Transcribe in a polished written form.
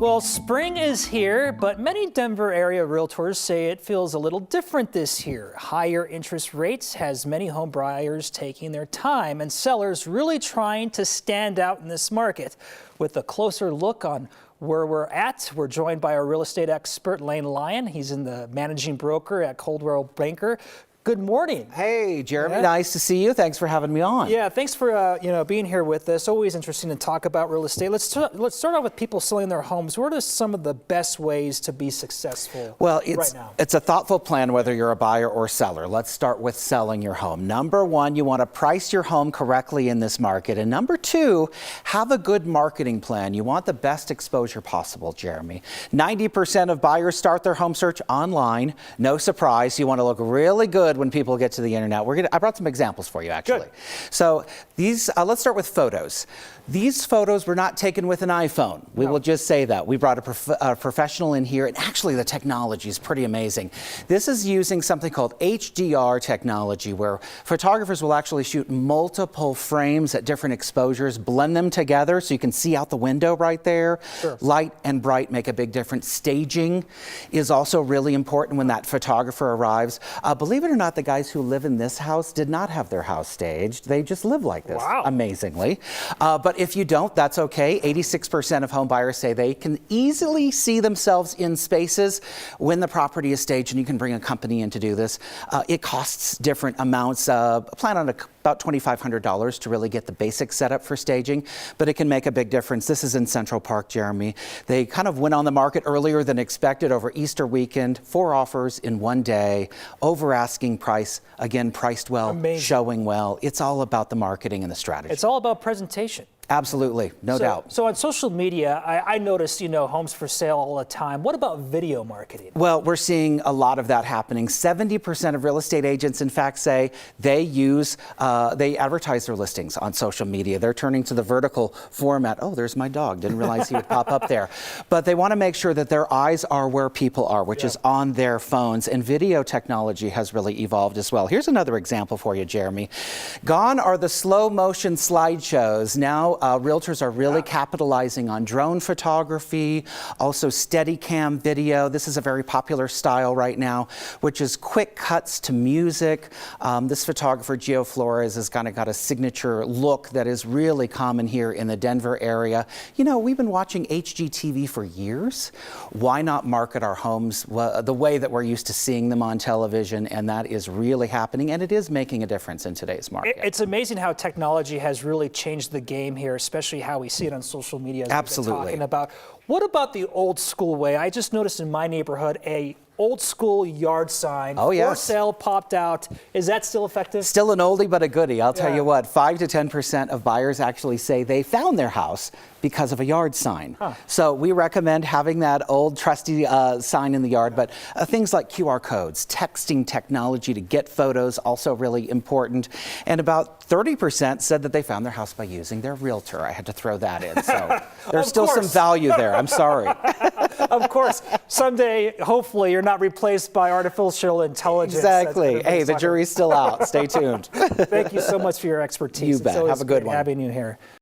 Well, spring is here, but many Denver area realtors say it feels a little different this year. Higher interest rates has many home buyers taking their time and sellers really trying to stand out in this market. With a closer look on where we're at, we're joined by our real estate expert, Lane Lyon. He's the managing broker at Coldwell Banker. Good morning. Hey, Jeremy. Yeah. Nice to see you. Thanks for having me on. Yeah, thanks for being here with us. Always interesting to talk about real estate. Let's start out with people selling their homes. What are some of the best ways to be successful right now? It's a thoughtful plan whether you're a buyer or seller. Let's start with selling your home. Number one, you want to price your home correctly in this market. And number two, have a good marketing plan. You want the best exposure possible, Jeremy. 90% of buyers start their home search online. No surprise. You want to look really good when people get to the internet. I brought some examples for you, actually. Good. So these, let's start with photos. These photos were not taken with an iPhone. We will just say that. We brought a professional in here, and actually the technology is pretty amazing. This is using something called HDR technology, where photographers will actually shoot multiple frames at different exposures, blend them together so you can see out the window right there. Sure. Light and bright make a big difference. Staging is also really important when that photographer arrives. Believe it or not, the guys who live in this house did not have their house staged. They just live like this, amazingly. But if you don't, that's okay. 86% of home buyers say they can easily see themselves in spaces when the property is staged, and you can bring a company in to do this. It costs different amounts. Plan on about $2,500 to really get the basic setup for staging, but it can make a big difference. This is in Central Park, Jeremy. They kind of went on the market earlier than expected over Easter weekend. 4 offers in one day, over asking price, again, priced well, showing well. It's all about the marketing and the strategy. It's all about presentation. Absolutely, no doubt. So on social media, I notice, homes for sale all the time. What about video marketing? Well, we're seeing a lot of that happening. 70% of real estate agents, in fact, say they advertise their listings on social media. They're turning to the vertical format. Oh, there's my dog. Didn't realize he would pop up there. But they want to make sure that their eyes are where people are, which is on their phones. And video technology has really evolved as well. Here's another example for you, Jeremy. Gone are the slow motion slideshows. Now, realtors are really capitalizing on drone photography, also Steadicam video. This is a very popular style right now, which is quick cuts to music. This photographer, Gio Flores, has kind of got a signature look that is really common here in the Denver area. We've been watching HGTV for years. Why not market our homes the way that we're used to seeing them on television? And that is really happening, and it is making a difference in today's market. It's amazing how technology has really changed the game here, especially how we see it on social media. Absolutely. Talking about. What about the old school way? I just noticed in my neighborhood a old school yard sign for sale popped out. Is that still effective? Still an oldie but a goodie. I'll tell you what, 5 to 10% of buyers actually say they found their house because of a yard sign. So we recommend having that old trusty sign in the yard, but things like QR codes, texting technology to get photos, also really important. And about 30% said that they found their house by using their realtor. I had to throw that in. So there's still some value there. I'm sorry. Of course. Someday, hopefully, you're not replaced by artificial intelligence. Exactly. Hey, the jury's still out. Stay tuned. Thank you so much for your expertise. You bet. Have a good one. Having you here.